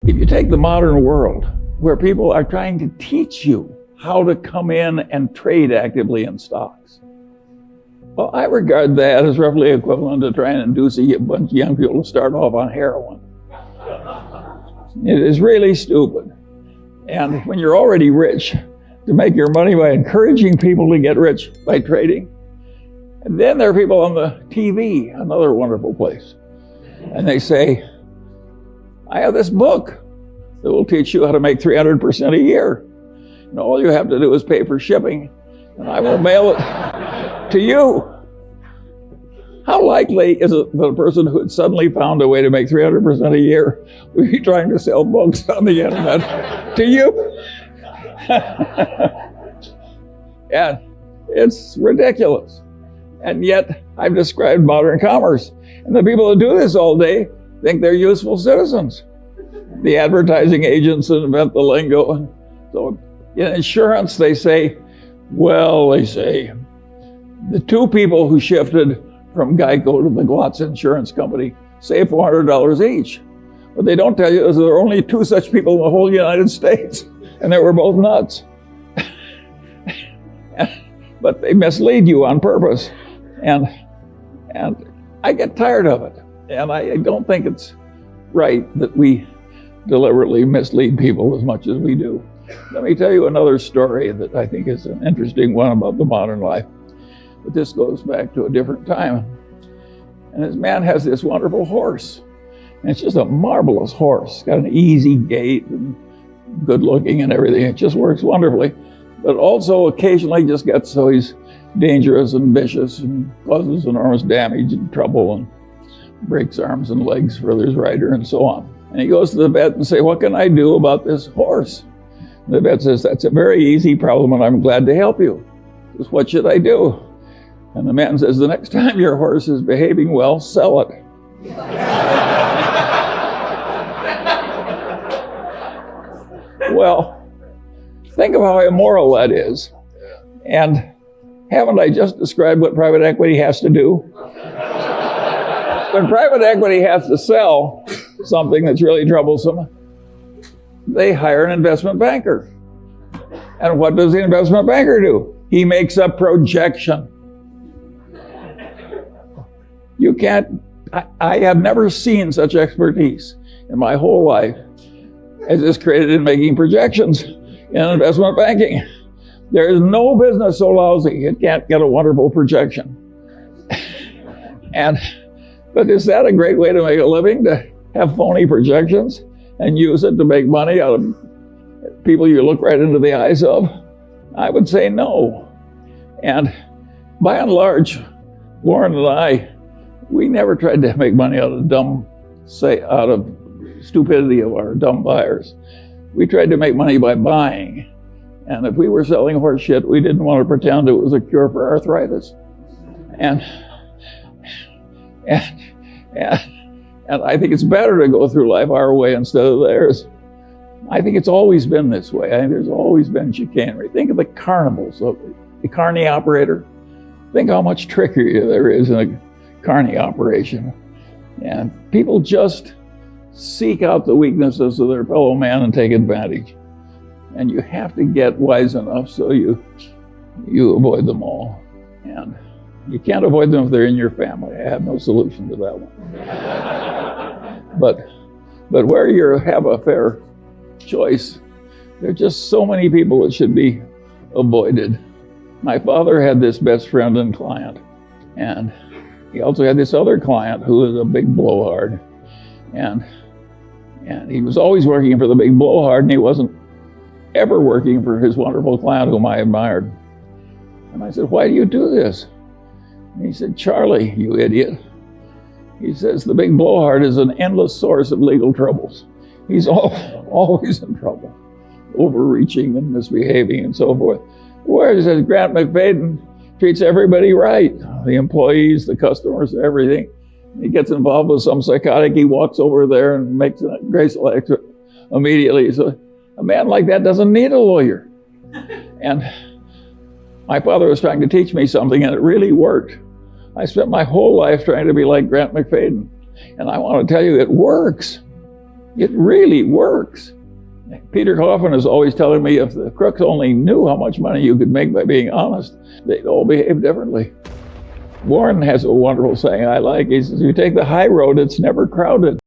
If you take the modern world, where people are trying to teach you how to come in and trade actively in stocks, well, I regard that as roughly equivalent to trying to induce a bunch of young people to start off on heroin. It is really stupid. And when you're already rich, to make your money by encouraging people to get rich by trading. And then there are people on the TV, another wonderful place. And they say, I have this book that will teach you how to make 300% a year. And all you have to do is pay for shipping, and I will mail it to you. How likely is it that a person who had suddenly found a way to make 300% a year would be trying to sell books on the internet to you? And it's ridiculous. And yet, I've described modern commerce. And the people who do this all day think they're useful citizens. The advertising agents that invent the lingo. And so in insurance, they say, the two people who shifted from Geico to the Glotz Insurance Company saved $400 each. What they don't tell you is there are only two such people in the whole United States, and they were both nuts. But they mislead you on purpose. And I get tired of it. And I don't think it's right that we deliberately mislead people as much as we do. Let me tell you another story that I think is an interesting one about the modern life. But this goes back to a different time. And this man has this wonderful horse. And it's just a marvelous horse. It's got an easy gait and good looking and everything. It just works wonderfully. But also occasionally just gets so he's dangerous and vicious and causes enormous damage and trouble and breaks arms and legs for his rider and so on. And he goes to the vet and says, what can I do about this horse? And the vet says, that's a very easy problem and I'm glad to help you. He says, what should I do? And the man says, the next time your horse is behaving well, sell it. Well, think of how immoral that is. And haven't I just described what private equity has to do? When private equity has to sell something that's really troublesome, they hire an investment banker. And what does the investment banker do? He makes a projection. You can't, I have never seen such expertise in my whole life as is created in making projections in investment banking. There is no business so lousy it can't get a wonderful projection. But is that a great way to make a living, to have phony projections and use it to make money out of people you look right into the eyes of? I would say no. And by and large, Warren and I, we never tried to make money out of stupidity of our dumb buyers. We tried to make money by buying. And if we were selling horse shit, we didn't want to pretend it was a cure for arthritis. And I think it's better to go through life our way instead of theirs. I think it's always been this way. I think there's always been chicanery. Think of the carnivals, the carny operator. Think how much trickery there is in a carny operation. And people just seek out the weaknesses of their fellow man and take advantage. And you have to get wise enough so you avoid them all. And you can't avoid them if they're in your family. I have no solution to that one. But where you have a fair choice, there are just so many people that should be avoided. My father had this best friend and client, and he also had this other client who was a big blowhard. And he was always working for the big blowhard, and he wasn't ever working for his wonderful client whom I admired. And I said, why do you do this? And he said, Charlie, you idiot. He says, the big blowhard is an endless source of legal troubles. He's always in trouble, overreaching and misbehaving and so forth. Whereas Grant McFadden treats everybody right, the employees, the customers, everything. He gets involved with some psychotic, he walks over there and makes a graceful exit immediately. So a man like that doesn't need a lawyer. And my father was trying to teach me something, and it really worked. I spent my whole life trying to be like Grant McFadden. And I want to tell you, it works. It really works. Peter Coffin is always telling me if the crooks only knew how much money you could make by being honest, they'd all behave differently. Warren has a wonderful saying I like. He says, you take the high road, it's never crowded.